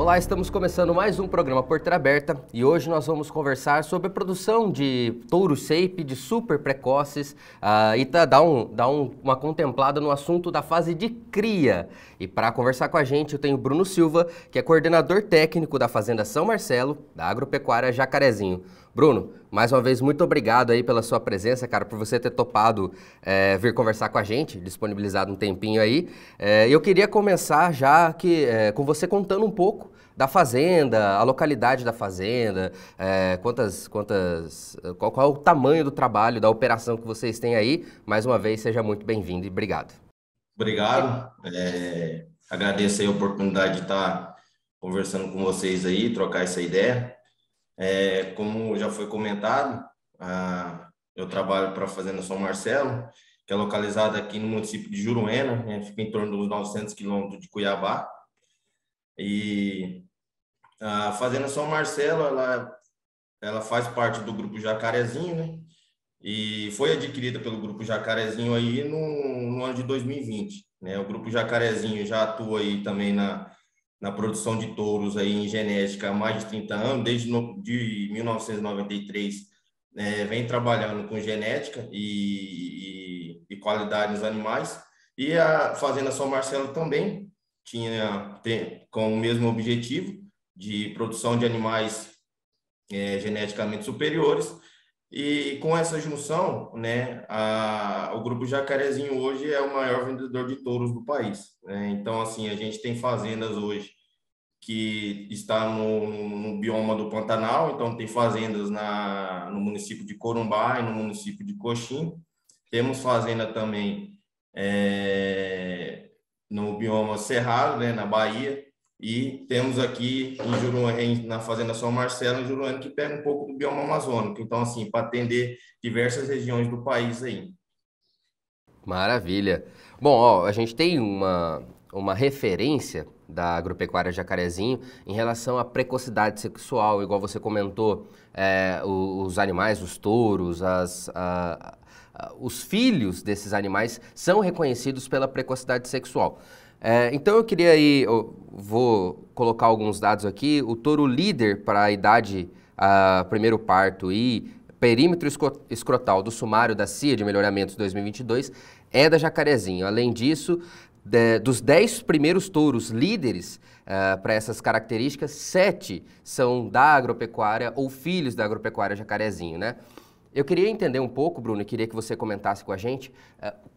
Olá, estamos começando mais um programa Porteira Aberta e hoje nós vamos conversar sobre a produção de touros shape, de super precoces uma contemplada no assunto da fase de cria. E para conversar com a gente eu tenho Bruno Silva, que é coordenador técnico da Fazenda São Marcelo, da Agropecuária Jacarezinho. Bruno, mais uma vez, muito obrigado aí pela sua presença, cara, por você ter topado vir conversar com a gente, disponibilizado um tempinho aí. Eu queria começar já com você contando um pouco da fazenda, a localidade da fazenda, qual é o tamanho do trabalho, da operação que vocês têm aí. Mais uma vez, seja muito bem-vindo e obrigado. Obrigado. Agradeço aí a oportunidade de estar conversando com vocês aí, trocar essa ideia. Como já foi comentado, eu trabalho para a Fazenda São Marcelo, que é localizada aqui no município de Juruena, né? Fica em torno dos 900 quilômetros de Cuiabá. E a Fazenda São Marcelo, ela faz parte do Grupo Jacarezinho, né? E foi adquirida pelo Grupo Jacarezinho aí no ano de 2020, né? O Grupo Jacarezinho já atua aí também na produção de touros aí em genética há mais de 30 anos, de 1993, vem trabalhando com genética e qualidade nos animais. E a Fazenda São Marcelo também tem com o mesmo objetivo de produção de animais geneticamente superiores. E com essa junção, né, o Grupo Jacarezinho hoje é o maior vendedor de touros do país, né? Então, assim, a gente tem fazendas hoje que está no bioma do Pantanal, então tem fazendas no município de Corumbá e no município de Coxim. Temos fazenda também no bioma Cerrado, né, na Bahia. E temos aqui em Juruena, na Fazenda São Marcelo, em Juruena, que pega um pouco do bioma amazônico. Então, assim, para atender diversas regiões do país aí. Maravilha. Bom, ó, a gente tem uma referência da Agropecuária Jacarezinho em relação à precocidade sexual, igual você comentou, os animais, os touros, os filhos desses animais são reconhecidos pela precocidade sexual. Então eu vou colocar alguns dados aqui. O touro líder para a idade primeiro parto e perímetro escrotal do sumário da CIA de Melhoramentos 2022 é da Jacarezinho. Além disso, dos 10 primeiros touros líderes para essas características, 7 são da agropecuária ou filhos da agropecuária Jacarezinho, né? Eu queria entender um pouco, Bruno, e queria que você comentasse com a gente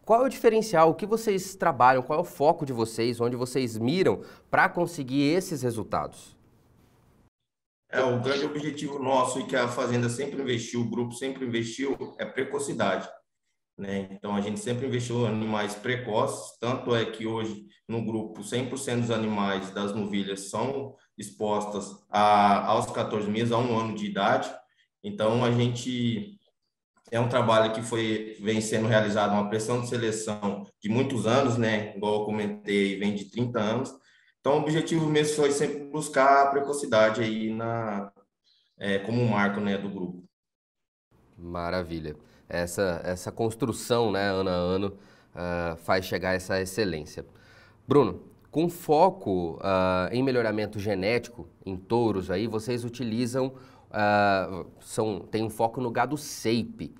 qual é o diferencial, o que vocês trabalham, qual é o foco de vocês, onde vocês miram para conseguir esses resultados. O grande objetivo nosso e que a Fazenda sempre investiu, o grupo sempre investiu, é precocidade, né? Então, a gente sempre investiu em animais precoces, tanto é que hoje, no grupo, 100% dos animais das novilhas são expostas aos 14 meses, a um ano de idade. Então, a gente... É um trabalho que vem sendo realizado, uma pressão de seleção de muitos anos, né? Igual eu comentei, vem de 30 anos. Então, o objetivo mesmo foi sempre buscar a precocidade aí como um marco, né, do grupo. Maravilha. Essa construção, né, ano a ano, faz chegar a essa excelência. Bruno, com foco em melhoramento genético em touros, aí vocês utilizam, tem um foco no gado shape.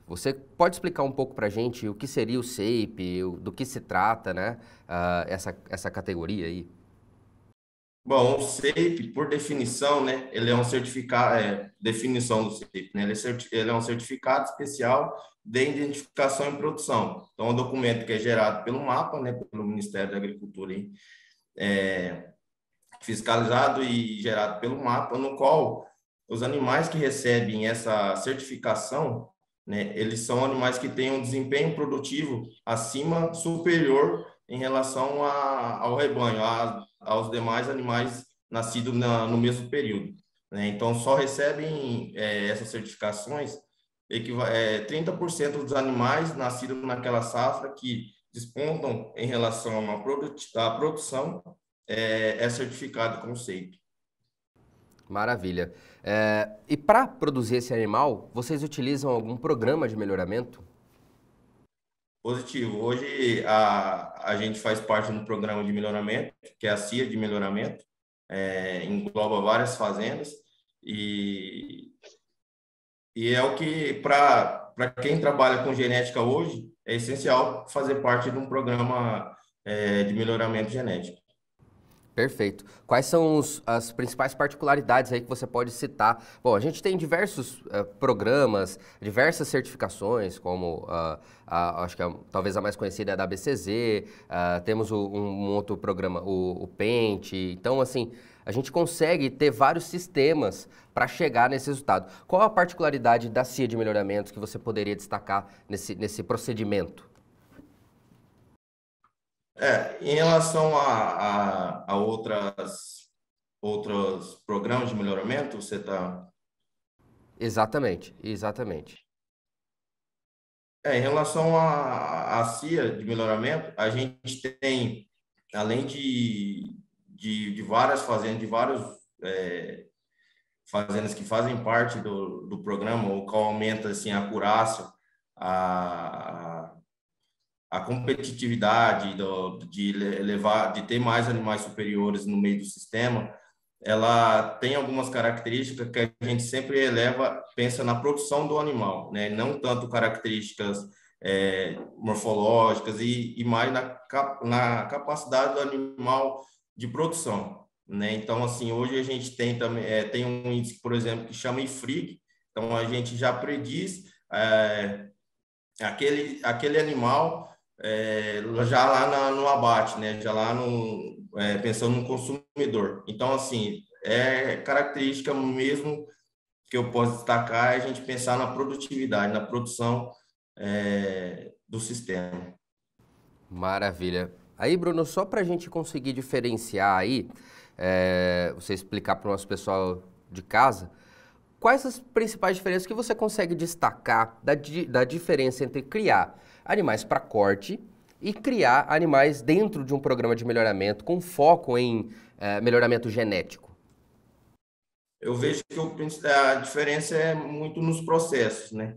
Você pode explicar um pouco para a gente o que seria o shape, do que se trata, né, essa categoria aí? Bom, o SAPE, por definição, né, ele é um certificado, definição do SAPE, né, ele é um certificado especial de identificação e produção. Então, é um documento que é gerado pelo MAPA, né, pelo Ministério da Agricultura, hein, fiscalizado e gerado pelo MAPA, no qual os animais que recebem essa certificação, né, eles são animais que têm um desempenho produtivo superior em relação ao rebanho, aos demais animais nascidos no mesmo período, né? Então, só recebem essas certificações 30% dos animais nascidos naquela safra que despontam em relação à produção é certificado com SAPE. Maravilha. E para produzir esse animal, vocês utilizam algum programa de melhoramento? Positivo. Hoje a gente faz parte do programa de melhoramento, que é a CIA de melhoramento. engloba várias fazendas e, e é o que, para quem trabalha com genética hoje, é essencial fazer parte de um programa de melhoramento genético. Perfeito. Quais são as principais particularidades aí que você pode citar? Bom, a gente tem diversos programas, diversas certificações, como acho que talvez a mais conhecida é a da BCZ, temos um outro programa, o PENT. Então, assim, a gente consegue ter vários sistemas para chegar nesse resultado. Qual a particularidade da CIA de melhoramentos que você poderia destacar nesse procedimento? Em relação a outros programas de melhoramento, você está... Exatamente, exatamente. Em relação à CIA de melhoramento, a gente tem, além de várias fazendas, de vários fazendas que fazem parte do programa, o qual aumenta assim, a acurácia, a, a competitividade de ter mais animais superiores no meio do sistema, ela tem algumas características que a gente sempre eleva, pensa na produção do animal, né? Não tanto características morfológicas e mais na capacidade do animal de produção, né? Então, assim, hoje a gente tem também tem um índice, por exemplo, que chama IFRIG, então a gente já prediz aquele animal já lá no abate, né? Já lá pensando no consumidor. Então, assim, característica mesmo que eu posso destacar é a gente pensar na produtividade, na produção do sistema. Maravilha. Aí, Bruno, só para a gente conseguir diferenciar aí, você explicar para o nosso pessoal de casa, quais as principais diferenças que você consegue destacar da diferença entre criar animais para corte e criar animais dentro de um programa de melhoramento com foco em melhoramento genético? Eu vejo que a diferença é muito nos processos, né?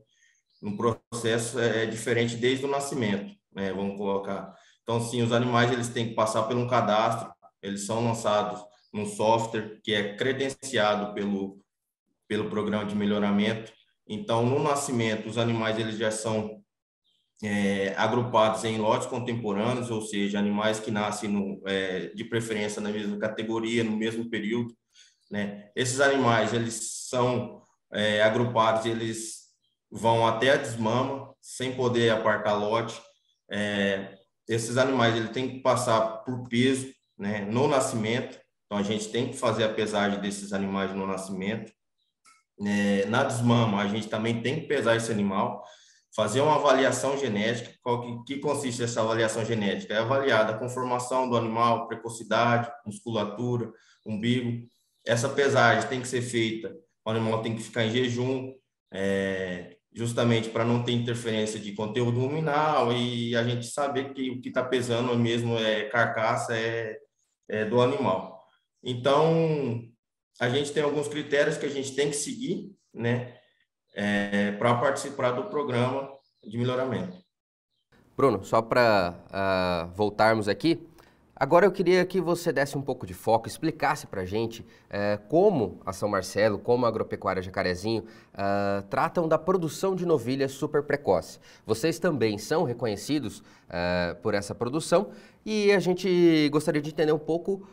No processo é diferente desde o nascimento, né? Vamos colocar. Então, sim, os animais eles têm que passar por um cadastro, eles são lançados num software que é credenciado pelo programa de melhoramento. Então, no nascimento, os animais eles já são agrupados em lotes contemporâneos, ou seja, animais que nascem de preferência na mesma categoria, no mesmo período, né? Esses animais eles são agrupados, eles vão até a desmama, sem poder apartar lote. Esses animais eles têm que passar por peso, né, no nascimento, então a gente tem que fazer a pesagem desses animais no nascimento. Na desmama, a gente também tem que pesar esse animal, fazer uma avaliação genética. Que consiste essa avaliação genética? É avaliada a conformação do animal, precocidade, musculatura, umbigo. Essa pesagem tem que ser feita, o animal tem que ficar em jejum, justamente para não ter interferência de conteúdo ruminal e a gente saber que o que está pesando mesmo carcaça do animal. Então, a gente tem alguns critérios que a gente tem que seguir, né, para participar do programa de melhoramento. Bruno, só para voltarmos aqui, agora eu queria que você desse um pouco de foco, explicasse para a gente como a São Marcelo, como a Agropecuária Jacarezinho tratam da produção de novilhas super precoce. Vocês também são reconhecidos por essa produção e a gente gostaria de entender um pouco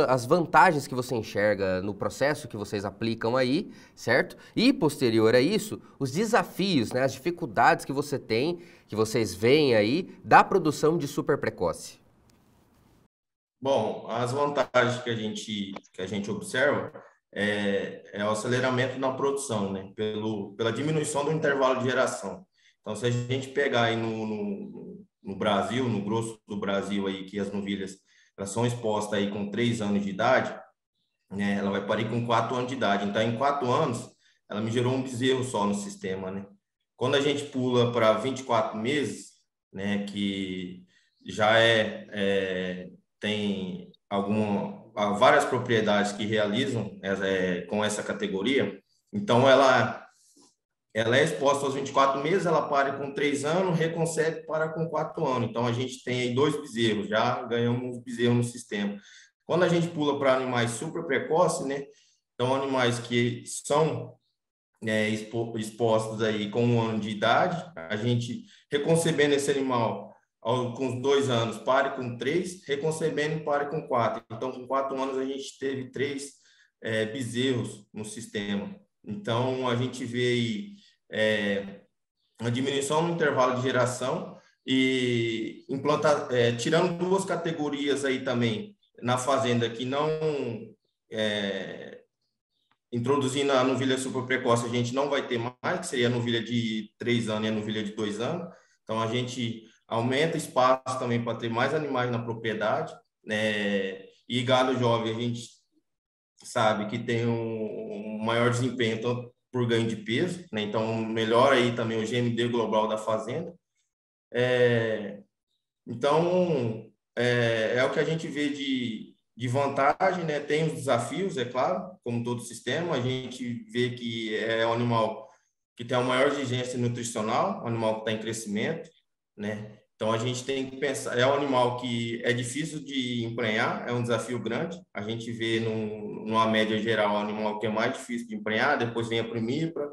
as vantagens que você enxerga no processo que vocês aplicam aí, certo? E posterior a isso, os desafios, né, as dificuldades que você tem, que vocês veem aí da produção de super precoce. Bom, as vantagens que a gente observa o aceleramento na produção, né? Pela diminuição do intervalo de geração. Então, se a gente pegar aí no Brasil, no grosso do Brasil aí, que as novilhas elas são expostas aí com 3 anos de idade, né? Ela vai parir com 4 anos de idade. Então, em 4 anos, ela me gerou um bezerro só no sistema, né? Quando a gente pula para 24 meses, né? Que já tem várias propriedades que realizam com essa categoria. Então, ela é exposta aos 24 meses, ela para com 3 anos, reconcebe para com 4 anos. Então, a gente tem aí 2 bezerros, já ganhamos um bezerro no sistema. Quando a gente pula para animais super precoces, né? Então, animais que são expostos aí com 1 ano de idade, a gente reconcebendo esse animal com os 2 anos, pare com 3, reconcebendo, pare com 4. Então, com 4 anos, a gente teve 3 bezerros no sistema. Então, a gente vê aí uma diminuição no intervalo de geração e tirando 2 categorias aí também na fazenda que não introduzindo a novilha super precoce, a gente não vai ter mais, que seria a novilha de 3 anos e a novilha de 2 anos. Então, a gente aumenta espaço também para ter mais animais na propriedade, né? E gado jovem, a gente sabe que tem um maior desempenho, tanto por ganho de peso, né? Então, melhora aí também o GMD global da fazenda. Então, é o que a gente vê de vantagem, né? Tem os desafios, é claro, como todo sistema. A gente vê que é um animal que tem uma maior exigência nutricional, um animal que está em crescimento, né? Então, a gente tem que pensar, é um animal que é difícil de emprenhar, é um desafio grande. A gente vê numa média geral um animal que é mais difícil de emprenhar, depois vem a primípara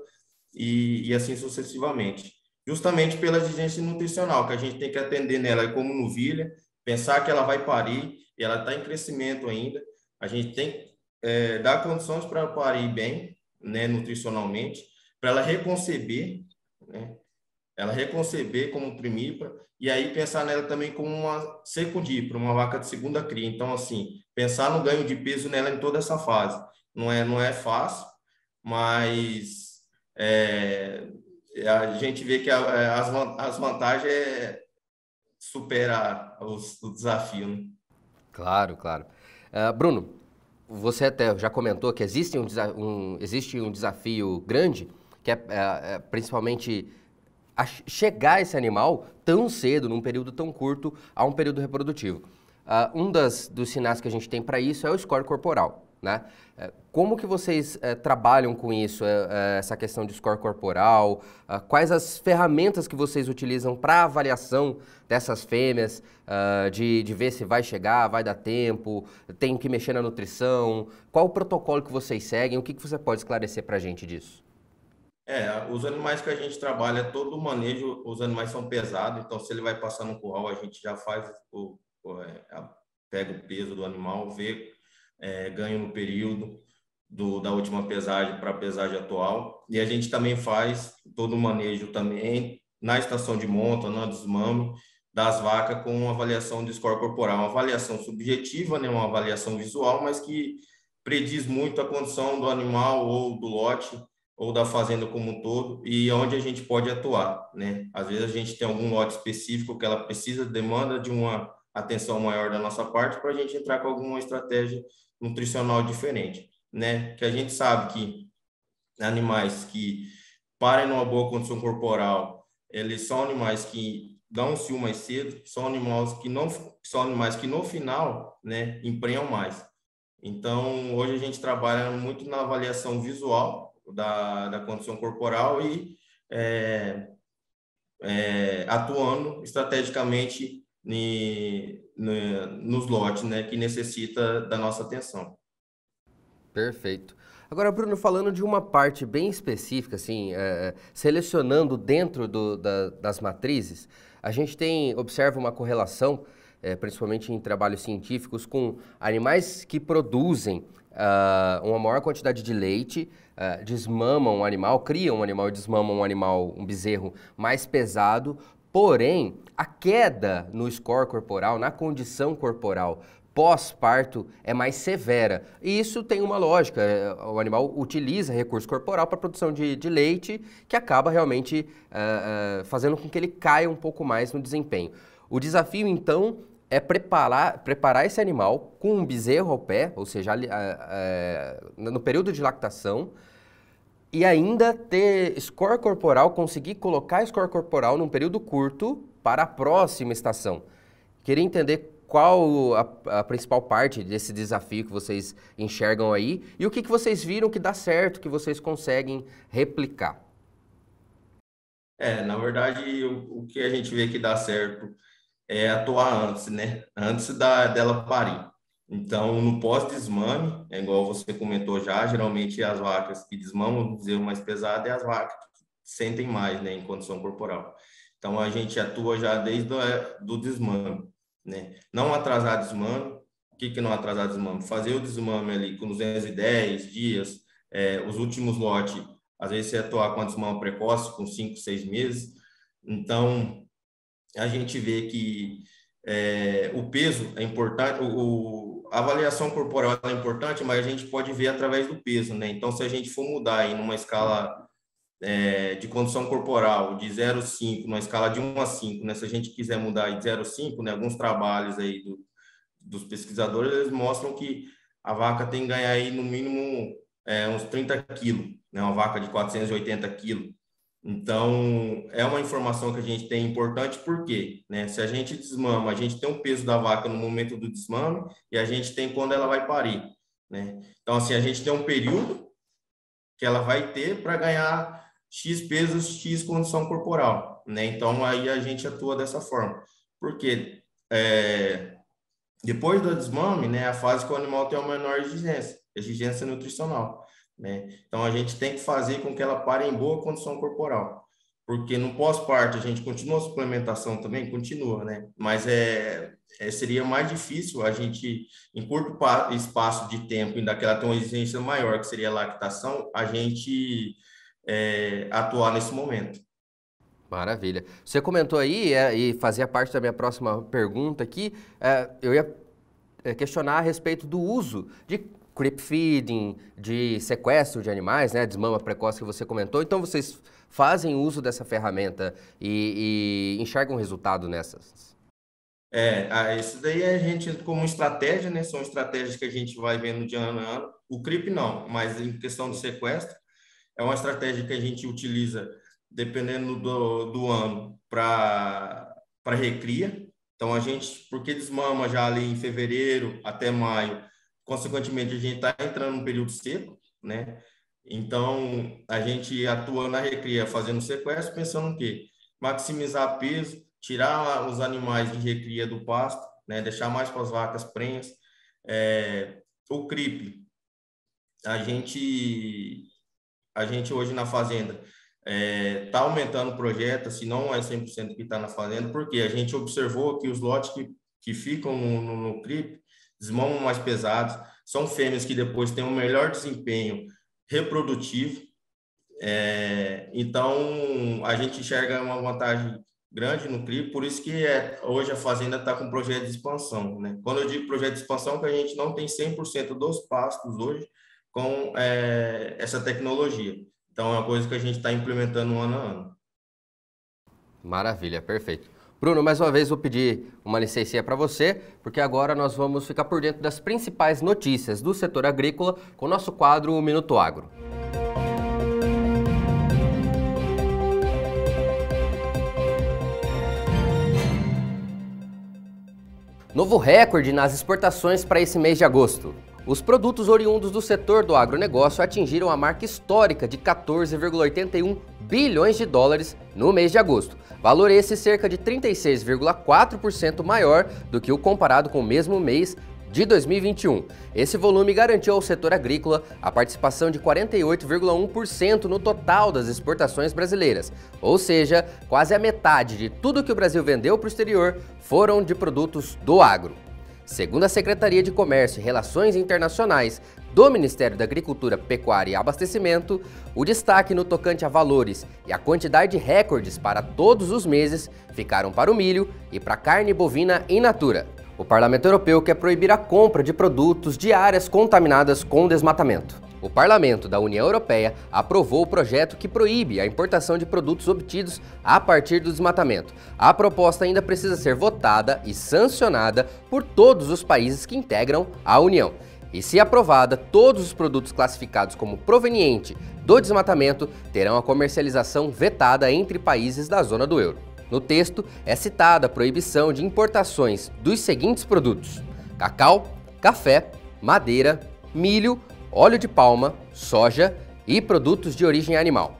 e assim sucessivamente. Justamente pela exigência nutricional, que a gente tem que atender nela como novilha, pensar que ela vai parir, e ela está em crescimento ainda. A gente tem que dar condições para ela parir bem, né, nutricionalmente, para ela reconceber, né, ela reconceber como primípara, e aí pensar nela também como uma secundípara, uma vaca de segunda cria. Então, assim, pensar no ganho de peso nela em toda essa fase. Não é fácil, mas a gente vê que as vantagens superar o desafio, né? Claro, claro. Bruno, você até já comentou que existe um desafio grande, que é principalmente chegar esse animal tão cedo, num período tão curto, a um período reprodutivo. Dos sinais que a gente tem para isso é o score corporal, né? Como que vocês trabalham com isso, essa questão de score corporal? Quais as ferramentas que vocês utilizam para avaliação dessas fêmeas, de ver se vai chegar, vai dar tempo, tem que mexer na nutrição? Qual o protocolo que vocês seguem? O que você pode esclarecer para a gente disso? Os animais que a gente trabalha, todo o manejo, os animais são pesados, então se ele vai passar no curral, a gente já faz pega o peso do animal, vê ganho no período da última pesagem para a pesagem atual, e a gente também faz todo o manejo também na estação de monta, no desmame das vacas com avaliação de score corporal, uma avaliação subjetiva, né, uma avaliação visual, mas que prediz muito a condição do animal ou do lote ou da fazenda como um todo, e onde a gente pode atuar, né? Às vezes a gente tem algum lote específico que ela precisa, demanda de uma atenção maior da nossa parte para a gente entrar com alguma estratégia nutricional diferente, né? Que a gente sabe que animais que parem numa boa condição corporal, eles são animais que dão um cio mais cedo, são animais que no final, né, emprenham mais. Então, hoje a gente trabalha muito na avaliação visual da condição corporal e atuando estrategicamente nos lotes, né, que necessita da nossa atenção. Perfeito. Agora, Bruno, falando de uma parte bem específica, assim, selecionando dentro das matrizes, a gente observa uma correlação, principalmente em trabalhos científicos, com animais que produzem uma maior quantidade de leite, desmamam um animal, criam um animal e desmamam um animal, um bezerro mais pesado, porém, a queda no score corporal, na condição corporal, pós-parto é mais severa. E isso tem uma lógica. O animal utiliza recurso corporal para a produção de leite, que acaba realmente fazendo com que ele caia um pouco mais no desempenho. O desafio, então, é preparar esse animal com um bezerro ao pé, ou seja, no período de lactação, e ainda ter score corporal, conseguir colocar score corporal num período curto para a próxima estação. Queria entender qual a principal parte desse desafio que vocês enxergam aí e o que vocês viram que dá certo, que vocês conseguem replicar. Na verdade, o que a gente vê que dá certo é atuar antes, né? Antes dela parir. Então, no pós-desmame, é igual você comentou já, geralmente as vacas que desmamam, vamos dizer, o mais pesado é as vacas que sentem mais, né, em condição corporal. Então, a gente atua já desde do desmame, né? Não atrasar desmame. O que não atrasar desmame? Fazer o desmame ali com 210 dias, os últimos lotes, às vezes você atuar com a desmama precoce, com 5, 6 meses. Então, a gente vê que o peso é importante, a avaliação corporal é importante, mas a gente pode ver através do peso, né? Então, se a gente for mudar aí numa escala de condição corporal de 0,5, numa escala de 1 a 5, né? Se a gente quiser mudar de 0,5, né? Alguns trabalhos aí dos pesquisadores, eles mostram que a vaca tem que ganhar aí no mínimo uns 30 quilos, né? Uma vaca de 480 quilos. Então, é uma informação que a gente tem importante, porque, né? Se a gente desmama, a gente tem o peso da vaca no momento do desmame e a gente tem quando ela vai parir, né? Então, assim, a gente tem um período que ela vai ter para ganhar X pesos, X condição corporal, né? Então, aí a gente atua dessa forma. Porque depois do desmame, né, a fase que o animal tem a menor exigência nutricional, né? Então, a gente tem que fazer com que ela pare em boa condição corporal. Porque no pós-parto, a gente continua a suplementação também? Continua, né? Mas seria mais difícil a gente, em curto espaço de tempo, ainda que ela tenha uma exigência maior, que seria a lactação, a gente atuar nesse momento. Maravilha. Você comentou aí, e fazia parte da minha próxima pergunta aqui, eu ia questionar a respeito do uso de creep feeding, de sequestro de animais, né, desmama precoce que você comentou. Então, vocês fazem uso dessa ferramenta e enxergam resultado nessas? Isso daí a gente como estratégia, né? São estratégias que a gente vai vendo de ano a ano. O creep não, mas em questão de sequestro, é uma estratégia que a gente utiliza dependendo do ano para recria. Então, porque desmama já ali em fevereiro até maio, consequentemente, a gente está entrando num período seco, né? Então, a gente atua na recria fazendo sequestro, pensando o quê? Maximizar peso, tirar os animais de recria do pasto, né? Deixar mais para as vacas prenhas. O creep, a gente hoje na fazenda está aumentando o projeto, se não é 100% que está na fazenda, porque a gente observou que os lotes que ficam no creep desmamam mais pesados, são fêmeas que depois têm um melhor desempenho reprodutivo. Então, a gente enxerga uma vantagem grande no creep, por isso que hoje a fazenda está com projeto de expansão, né? Quando eu digo projeto de expansão, que a gente não tem 100% dos pastos hoje com essa tecnologia. Então, é uma coisa que a gente está implementando ano a ano. Maravilha, perfeito. Bruno, mais uma vez vou pedir uma licencinha para você, porque agora nós vamos ficar por dentro das principais notícias do setor agrícola com o nosso quadro Minuto Agro. Novo recorde nas exportações para esse mês de agosto. Os produtos oriundos do setor do agronegócio atingiram a marca histórica de 14,81 bilhões de dólares no mês de agosto. Valor esse cerca de 36,4% maior do que o comparado com o mesmo mês de 2021. Esse volume garantiu ao setor agrícola a participação de 48,1% no total das exportações brasileiras, ou seja, quase a metade de tudo que o Brasil vendeu para o exterior foram de produtos do agro. Segundo a Secretaria de Comércio e Relações Internacionais do Ministério da Agricultura, Pecuária e Abastecimento, o destaque no tocante a valores e a quantidade de recordes para todos os meses ficaram para o milho e para a carne bovina in natura. O Parlamento Europeu quer proibir a compra de produtos de áreas contaminadas com desmatamento. O Parlamento da União Europeia aprovou o projeto que proíbe a importação de produtos obtidos a partir do desmatamento. A proposta ainda precisa ser votada e sancionada por todos os países que integram a União. E se aprovada, todos os produtos classificados como proveniente do desmatamento terão a comercialização vetada entre países da zona do euro. No texto é citada a proibição de importações dos seguintes produtos: cacau, café, madeira, milho, óleo de palma, soja e produtos de origem animal.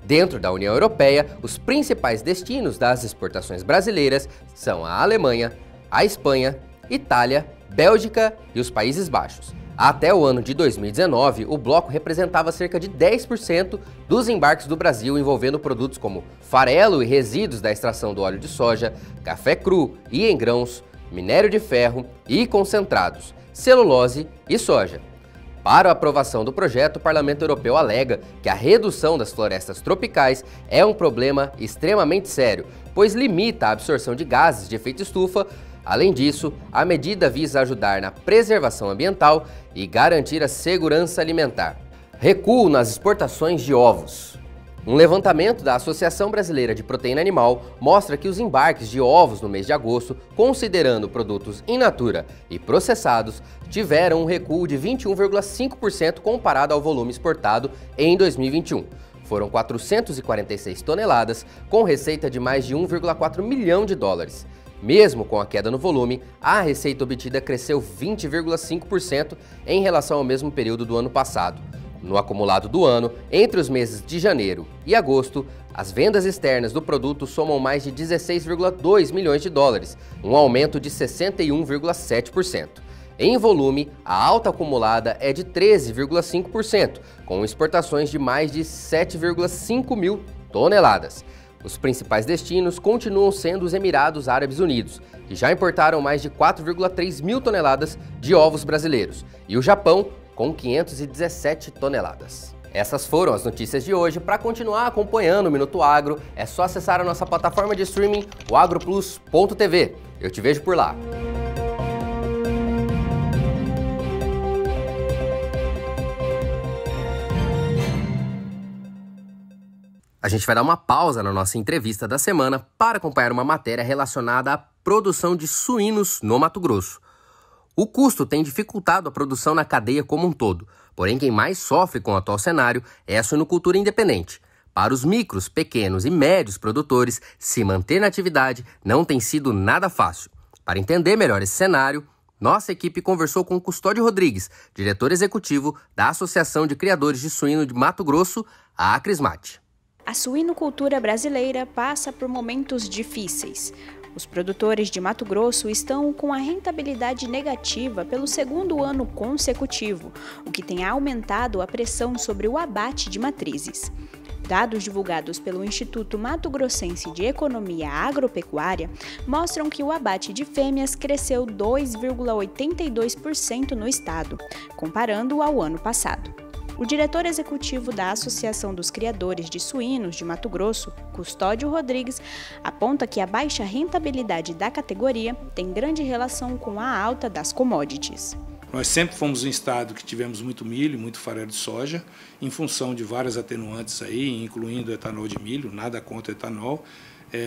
Dentro da União Europeia, os principais destinos das exportações brasileiras são a Alemanha, a Espanha, Itália, Bélgica e os Países Baixos. Até o ano de 2019, o bloco representava cerca de 10% dos embarques do Brasil envolvendo produtos como farelo e resíduos da extração do óleo de soja, café cru e em grãos, minério de ferro e concentrados, celulose e soja. Para a aprovação do projeto, o Parlamento Europeu alega que a redução das florestas tropicais é um problema extremamente sério, pois limita a absorção de gases de efeito estufa. Além disso, a medida visa ajudar na preservação ambiental e garantir a segurança alimentar. Recuo nas exportações de ovos. Um levantamento da Associação Brasileira de Proteína Animal mostra que os embarques de ovos no mês de agosto, considerando produtos in natura e processados, tiveram um recuo de 21,5% comparado ao volume exportado em 2021. Foram 446 toneladas, com receita de mais de 1,4 milhão de dólares. Mesmo com a queda no volume, a receita obtida cresceu 20,5% em relação ao mesmo período do ano passado. No acumulado do ano, entre os meses de janeiro e agosto, as vendas externas do produto somam mais de 16,2 milhões de dólares, um aumento de 61,7%. Em volume, a alta acumulada é de 13,5%, com exportações de mais de 7,5 mil toneladas. Os principais destinos continuam sendo os Emirados Árabes Unidos, que já importaram mais de 4,3 mil toneladas de ovos brasileiros, e o Japão, com 517 toneladas. Essas foram as notícias de hoje. Para continuar acompanhando o Minuto Agro, é só acessar a nossa plataforma de streaming, o agroplus.tv. Eu te vejo por lá. A gente vai dar uma pausa na nossa entrevista da semana para acompanhar uma matéria relacionada à produção de suínos no Mato Grosso. O custo tem dificultado a produção na cadeia como um todo, porém quem mais sofre com o atual cenário é a suinocultura independente. Para os micros, pequenos e médios produtores, se manter na atividade não tem sido nada fácil. Para entender melhor esse cenário, nossa equipe conversou com Custódio Rodrigues, diretor executivo da Associação de Criadores de Suíno de Mato Grosso, a Acrismate. A suinocultura brasileira passa por momentos difíceis. Os produtores de Mato Grosso estão com a rentabilidade negativa pelo segundo ano consecutivo, o que tem aumentado a pressão sobre o abate de matrizes. Dados divulgados pelo Instituto Mato Grossense de Economia Agropecuária mostram que o abate de fêmeas cresceu 2,82% no estado, comparando ao ano passado. O diretor executivo da Associação dos Criadores de Suínos de Mato Grosso, Custódio Rodrigues, aponta que a baixa rentabilidade da categoria tem grande relação com a alta das commodities. Nós sempre fomos um estado que tivemos muito milho, muito farelo de soja, em função de várias atenuantes aí, incluindo o etanol de milho, nada contra o etanol,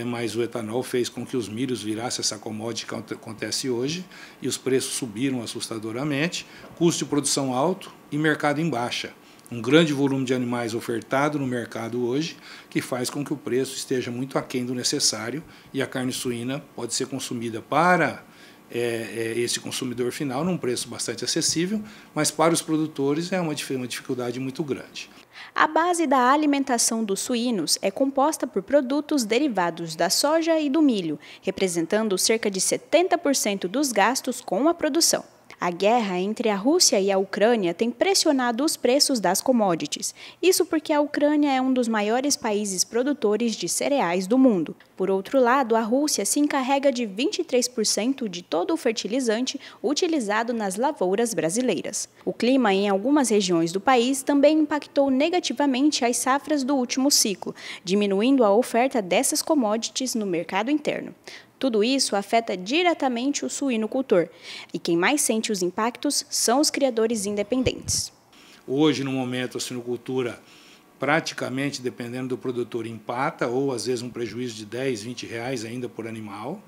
mas o etanol fez com que os milhos virassem essa commodity que acontece hoje e os preços subiram assustadoramente, custo de produção alto e mercado em baixa. Um grande volume de animais ofertado no mercado hoje, que faz com que o preço esteja muito aquém do necessário e a carne suína pode ser consumida para esse consumidor final num preço bastante acessível, mas para os produtores é uma dificuldade muito grande. A base da alimentação dos suínos é composta por produtos derivados da soja e do milho, representando cerca de 70% dos gastos com a produção. A guerra entre a Rússia e a Ucrânia tem pressionado os preços das commodities. Isso porque a Ucrânia é um dos maiores países produtores de cereais do mundo. Por outro lado, a Rússia se encarrega de 23% de todo o fertilizante utilizado nas lavouras brasileiras. O clima em algumas regiões do país também impactou negativamente as safras do último ciclo, diminuindo a oferta dessas commodities no mercado interno. Tudo isso afeta diretamente o suinocultor, e quem mais sente os impactos são os criadores independentes. Hoje, no momento, a suinocultura, praticamente, dependendo do produtor, empata, ou às vezes um prejuízo de R$10, R$20 ainda por animal.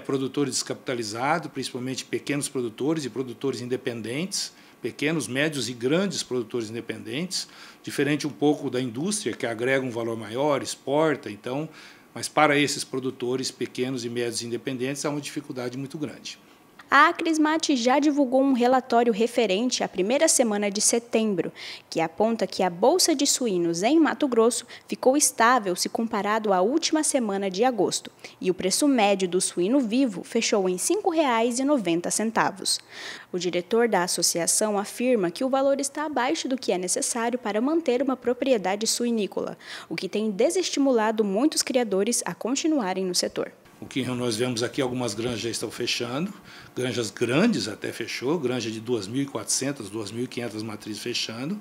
Produtores descapitalizados, principalmente pequenos produtores e produtores independentes, pequenos, médios e grandes produtores independentes, diferente um pouco da indústria, que agrega um valor maior, exporta, então... Mas para esses produtores pequenos e médios independentes há uma dificuldade muito grande. A Acrismate já divulgou um relatório referente à primeira semana de setembro, que aponta que a Bolsa de Suínos em Mato Grosso ficou estável se comparado à última semana de agosto, e o preço médio do suíno vivo fechou em R$ 5,90. O diretor da associação afirma que o valor está abaixo do que é necessário para manter uma propriedade suinícola, o que tem desestimulado muitos criadores a continuarem no setor. O que nós vemos aqui, algumas granjas já estão fechando, granjas grandes até fechou, granja de 2.400, 2.500 matrizes fechando.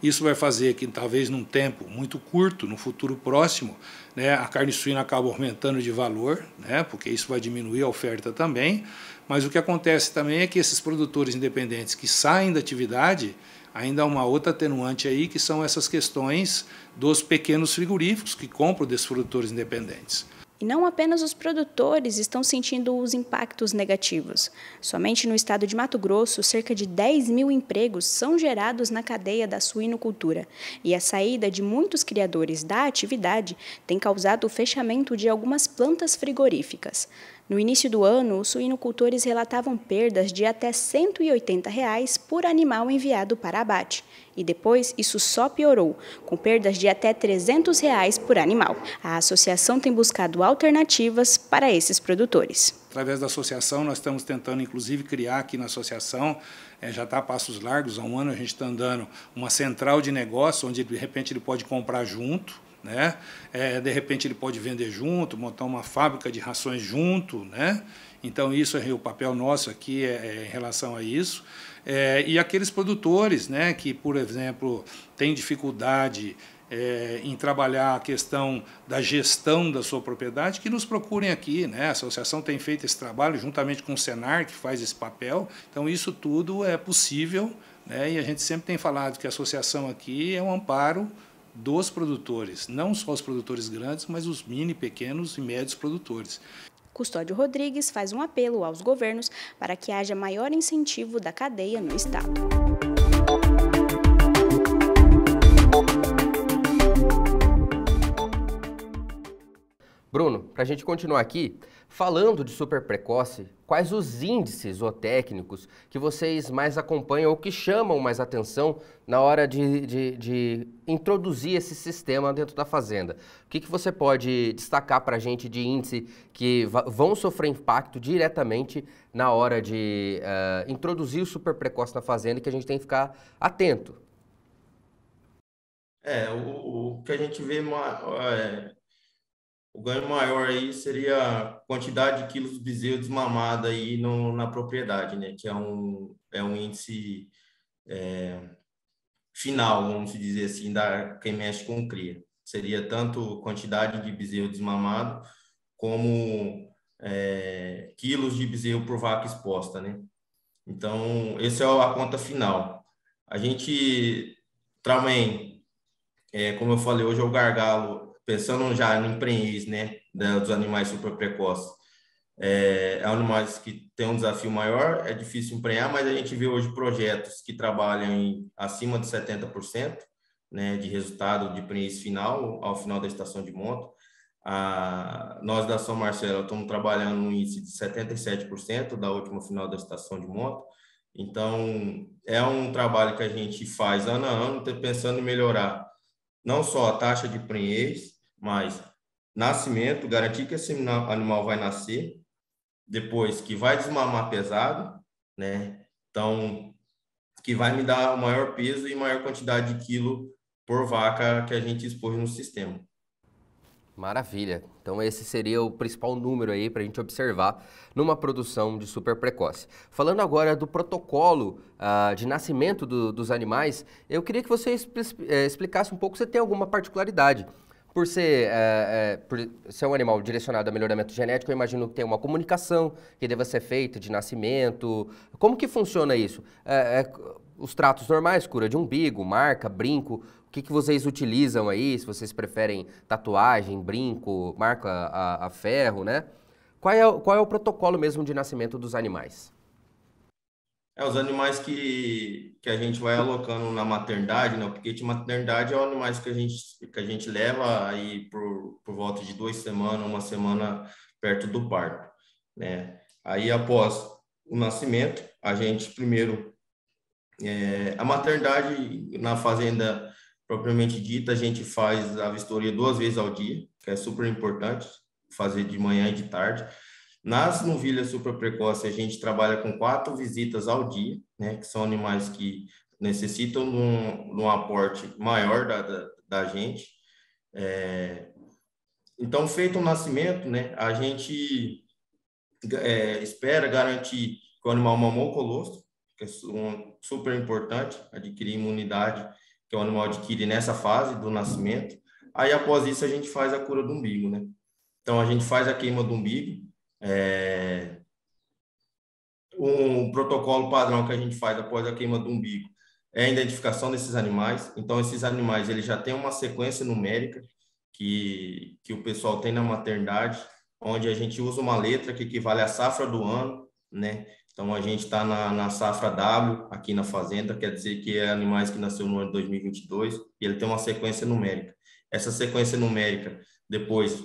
Isso vai fazer que, talvez num tempo muito curto, no futuro próximo, né, a carne suína acaba aumentando de valor, né, porque isso vai diminuir a oferta também. Mas o que acontece também é que esses produtores independentes que saem da atividade, ainda há uma outra atenuante aí, que são essas questões dos pequenos frigoríficos que compram desses produtores independentes. E não apenas os produtores estão sentindo os impactos negativos. Somente no estado de Mato Grosso, cerca de 10 mil empregos são gerados na cadeia da suinocultura. E a saída de muitos criadores da atividade tem causado o fechamento de algumas plantas frigoríficas. No início do ano, os suinocultores relatavam perdas de até R$ 180 por animal enviado para abate. E depois, isso só piorou, com perdas de até R$ 300 por animal. A associação tem buscado alternativas para esses produtores. Através da associação, nós estamos tentando, inclusive, criar aqui na associação, já está a passos largos, há um ano a gente está andando uma central de negócio, onde de repente ele pode comprar junto, né? De repente ele pode vender junto, montar uma fábrica de rações junto, né? Então isso é o papel nosso aqui em relação a isso. E aqueles produtores, né, que, por exemplo, têm dificuldade em trabalhar a questão da gestão da sua propriedade, que nos procurem aqui, né? A associação tem feito esse trabalho juntamente com o Senar, que faz esse papel. Então isso tudo é possível, né? E a gente sempre tem falado que a associação aqui é um amparo dos produtores, não só os produtores grandes, mas os mini, pequenos e médios produtores. Custódio Rodrigues faz um apelo aos governos para que haja maior incentivo da cadeia no estado. Bruno, para a gente continuar aqui, falando de super precoce, quais os índices ou técnicos que vocês mais acompanham ou que chamam mais atenção na hora de introduzir esse sistema dentro da fazenda? O que você pode destacar para a gente de índice que vão sofrer impacto diretamente na hora de introduzir o super precoce na fazenda e que a gente tem que ficar atento? O que a gente vê o ganho maior aí seria a quantidade de quilos de bezerro desmamado aí na propriedade, né? Que é um índice final, vamos dizer assim, da quem mexe com cria. Seria tanto quantidade de bezerro desmamado como quilos de bezerro por vaca exposta, né? Então, essa é a conta final. A gente também, como eu falei, hoje é o gargalo, pensando já no prenhez, né, dos animais super precoces. Animais que têm um desafio maior, é difícil emprenhar, mas a gente vê hoje projetos que trabalham acima de 70%, né, de resultado de prenhez final, ao final da estação de monta. Nós da São Marcelo estamos trabalhando no índice de 77% da última final da estação de monta. Então, é um trabalho que a gente faz ano a ano, pensando em melhorar não só a taxa de prenhez, mas nascimento, garantir que esse animal vai nascer, depois que vai desmamar pesado, né? Então, que vai me dar o maior peso e maior quantidade de quilo por vaca que a gente expôs no sistema. Maravilha. Então esse seria o principal número aí para a gente observar numa produção de super precoce. Falando agora do protocolo de nascimento dos animais, eu queria que você explicasse um pouco se tem alguma particularidade. Por ser um animal direcionado a melhoramento genético, eu imagino que tem uma comunicação que deva ser feita de nascimento. Como que funciona isso? Os tratos normais, cura de umbigo, marca, brinco, o que vocês utilizam aí? Se vocês preferem tatuagem, brinco, marca a ferro, né? Qual é o protocolo mesmo de nascimento dos animais? Os animais que a gente vai alocando na maternidade, né? O piquete de maternidade é os animais que a gente leva aí por volta de 2 semanas, 1 semana perto do parto, né? Aí após o nascimento, a gente primeiro, a maternidade na fazenda propriamente dita, a gente faz a vistoria 2 vezes ao dia, que é super importante, fazer de manhã e de tarde. Nas novilhas super precoces, a gente trabalha com 4 visitas ao dia, né, que são animais que necessitam de um aporte maior da gente. Então, feito o nascimento, né, a gente espera garantir que o animal mamou o colostro, que é super importante, adquirir imunidade, que o animal adquire nessa fase do nascimento. Aí, após isso, a gente faz a cura do umbigo, né? Então, a gente faz a queima do umbigo. Um protocolo padrão que a gente faz após a queima do umbigo é a identificação desses animais. Então, esses animais eles já têm uma sequência numérica que o pessoal tem na maternidade, onde a gente usa uma letra que equivale à safra do ano, né? Então, a gente está na safra W aqui na fazenda, quer dizer que é animais que nasceu no ano de 2022, e ele tem uma sequência numérica. Essa sequência numérica, depois,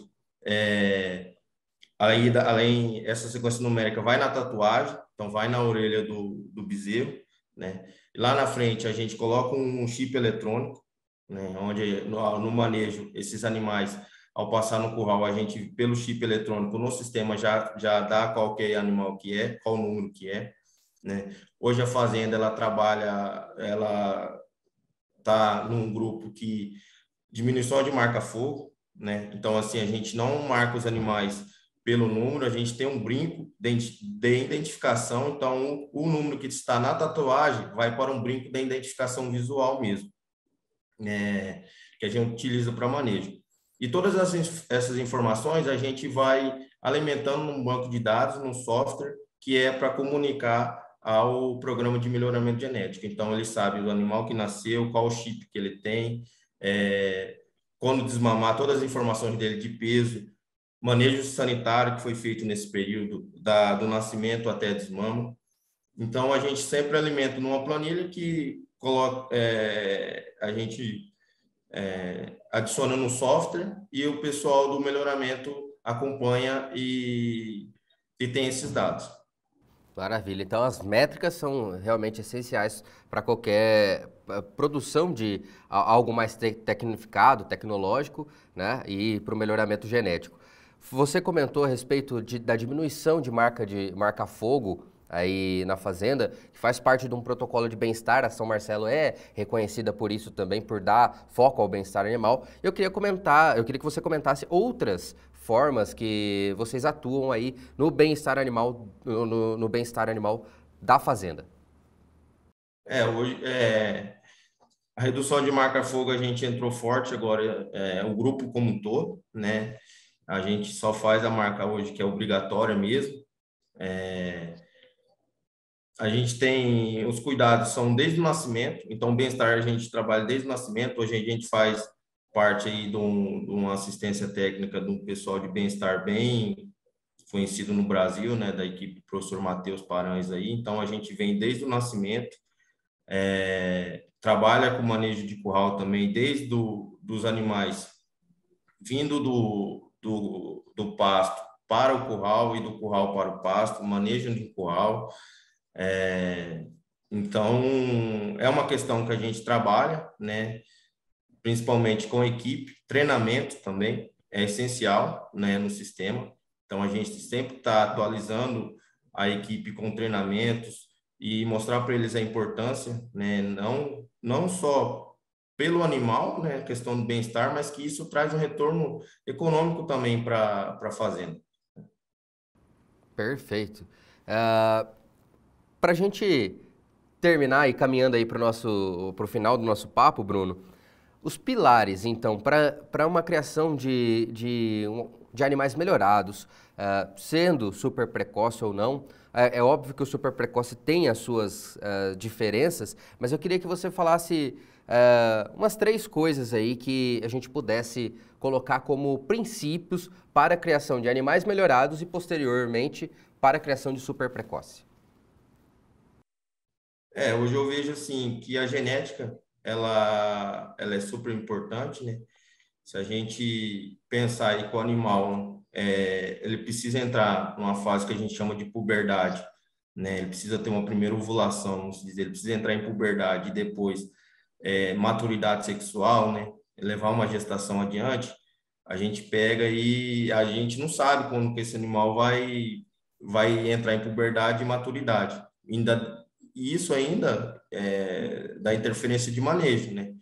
além essa sequência numérica vai na tatuagem, então vai na orelha do bezerro, né? E lá na frente a gente coloca um chip eletrônico, né? Onde no manejo esses animais, ao passar no curral, a gente pelo chip eletrônico no sistema já dá qual que é animal que é, qual número que é, né? Hoje a fazenda ela tá num grupo que diminuição de marca-fogo, né? Então assim a gente não marca os animais pelo número, a gente tem um brinco de identificação, então o número que está na tatuagem vai para um brinco de identificação visual mesmo, que a gente utiliza para manejo. E todas essas informações a gente vai alimentando num banco de dados, num software, que é para comunicar ao programa de melhoramento genético. Então, ele sabe do animal que nasceu, qual o chip que ele tem, quando desmamar, todas as informações dele de peso, manejo sanitário que foi feito nesse período, do nascimento até desmamo. Então, a gente sempre alimenta numa planilha que coloca, a gente adiciona no software e o pessoal do melhoramento acompanha e tem esses dados. Maravilha. Então, as métricas são realmente essenciais para qualquer produção de algo mais tecnificado, tecnológico, né? E para o melhoramento genético. Você comentou a respeito da diminuição de marca-fogo aí na fazenda, que faz parte de um protocolo de bem-estar. A São Marcelo é reconhecida por isso também, por dar foco ao bem-estar animal. Eu queria que você comentasse outras formas que vocês atuam aí no bem-estar animal, no bem-estar animal da fazenda. Hoje a redução de marca-fogo a gente entrou forte agora, o grupo como um todo, né? A gente só faz a marca hoje que é obrigatória mesmo. A gente tem os cuidados são desde o nascimento, então o bem-estar a gente trabalha desde o nascimento. Hoje a gente faz parte aí de uma assistência técnica de um pessoal de bem-estar bem conhecido no Brasil, né, da equipe do professor Matheus Paranhos aí. Então a gente vem desde o nascimento, trabalha com manejo de curral também desde dos animais vindo do pasto para o curral e do curral para o pasto, manejo de curral. Então, é uma questão que a gente trabalha, né? Principalmente com equipe, treinamento também é essencial, né, no sistema. Então, a gente sempre está atualizando a equipe com treinamentos e mostrar para eles a importância, né? Não só pelo animal, né, questão do bem-estar, mas que isso traz um retorno econômico também para a fazenda. Perfeito. Para a gente terminar e caminhando aí para o final do nosso papo, Bruno, os pilares, então, para uma criação de animais melhorados, sendo super precoce ou não, é óbvio que o super precoce tem as suas diferenças, mas eu queria que você falasse umas 3 coisas aí que a gente pudesse colocar como princípios para a criação de animais melhorados e, posteriormente, para a criação de super precoce. Hoje eu vejo assim que a genética ela é super importante, né? Se a gente pensar aí que o animal ele precisa entrar numa fase que a gente chama de puberdade, né? Ele precisa ter uma primeira ovulação, vamos dizer, ele precisa entrar em puberdade e depois maturidade sexual, né? Levar uma gestação adiante, a gente pega e a gente não sabe quando que esse animal vai entrar em puberdade e maturidade. Isso ainda da interferência de manejo, né?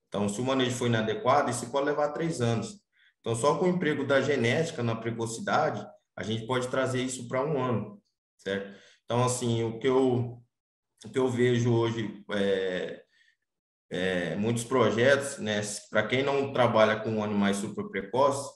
Então, se o manejo for inadequado, isso pode levar 3 anos. Então, só com o emprego da genética na precocidade, a gente pode trazer isso para 1 ano, certo? Então, assim, o que eu vejo hoje muitos projetos, né? Para quem não trabalha com animais super precoces,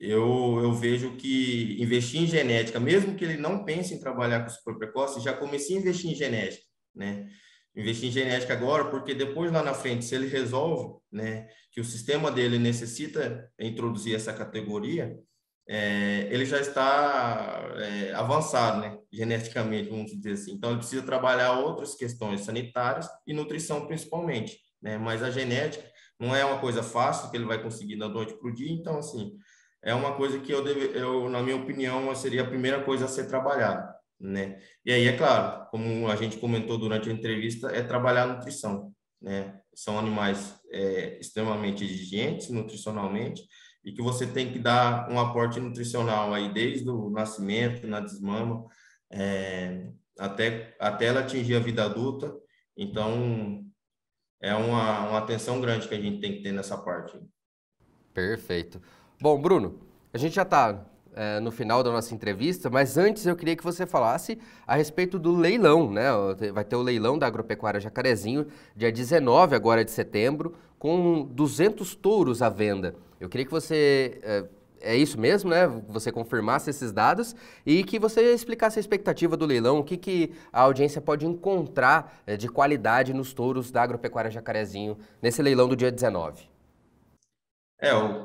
eu vejo que investir em genética, mesmo que ele não pense em trabalhar com super precoce, já comece a investir em genética, né? Investir em genética agora, porque depois lá na frente, se ele resolve, né, que o sistema dele necessita introduzir essa categoria, ele já está avançado, né, geneticamente, vamos dizer assim. Então, ele precisa trabalhar outras questões sanitárias e nutrição principalmente, né? Mas a genética não é uma coisa fácil que ele vai conseguir da noite para o dia. Então, assim, é uma coisa que na minha opinião, seria a primeira coisa a ser trabalhada, né? E aí, é claro, como a gente comentou durante a entrevista, é trabalhar a nutrição, né? São animais extremamente exigentes nutricionalmente e que você tem que dar um aporte nutricional aí desde o nascimento, na desmama, até ela atingir a vida adulta. Então, é uma atenção grande que a gente tem que ter nessa parte. Perfeito. Bom, Bruno, a gente já está no final da nossa entrevista, mas antes eu queria que você falasse a respeito do leilão, né? Vai ter o leilão da Agropecuária Jacarezinho, dia 19 agora de setembro, com 200 touros à venda. Eu queria que você, é isso mesmo, né? Você confirmasse esses dados e que você explicasse a expectativa do leilão, o que a audiência pode encontrar de qualidade nos touros da Agropecuária Jacarezinho nesse leilão do dia 19.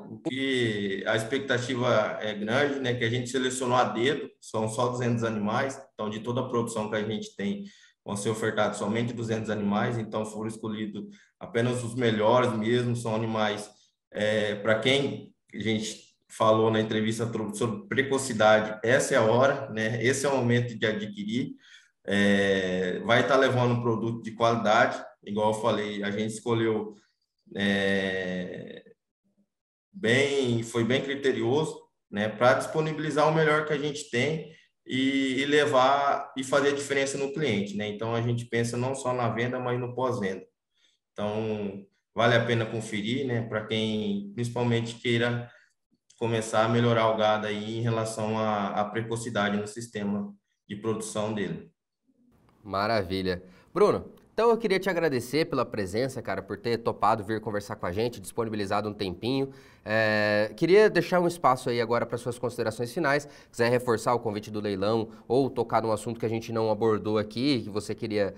O que a expectativa é grande, né? Que a gente selecionou a dedo, são só 200 animais, então de toda a produção que a gente tem vão ser ofertados somente 200 animais, então foram escolhidos apenas os melhores mesmo, são animais, para quem a gente falou na entrevista sobre precocidade, essa é a hora, né? Esse é o momento de adquirir, vai estar levando um produto de qualidade, igual eu falei, a gente escolheu foi bem criterioso, né, para disponibilizar o melhor que a gente tem e levar e fazer a diferença no cliente, né? Então a gente pensa não só na venda, mas no pós-venda. Então vale a pena conferir, né, para quem principalmente queira começar a melhorar o gado aí em relação à precocidade no sistema de produção dele. Maravilha. Bruno, então eu queria te agradecer pela presença, cara, por ter topado vir conversar com a gente, disponibilizado um tempinho. Queria deixar um espaço aí agora para suas considerações finais. Quiser reforçar o convite do leilão ou tocar num assunto que a gente não abordou aqui, que você queria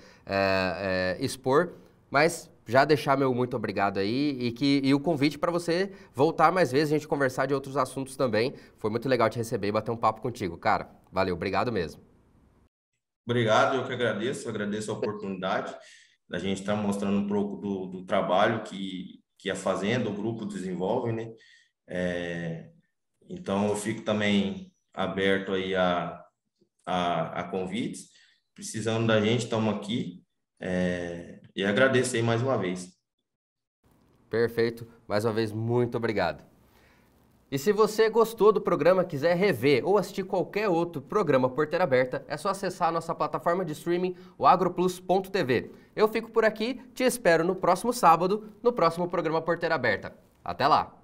expor, mas já deixar meu muito obrigado aí e o convite para você voltar mais vezes, a gente conversar de outros assuntos também. Foi muito legal te receber e bater um papo contigo, cara. Valeu, obrigado mesmo. Obrigado, eu que agradeço a oportunidade da gente estar mostrando um pouco do trabalho que a Fazenda, o grupo desenvolve, né? Então, eu fico também aberto aí a convites. Precisando da gente, estamos aqui. E agradeço aí mais uma vez. Perfeito. Mais uma vez, muito obrigado. E se você gostou do programa, quiser rever ou assistir qualquer outro programa Porteira Aberta, é só acessar a nossa plataforma de streaming, o agroplus.tv. Eu fico por aqui, te espero no próximo sábado, no próximo programa Porteira Aberta. Até lá!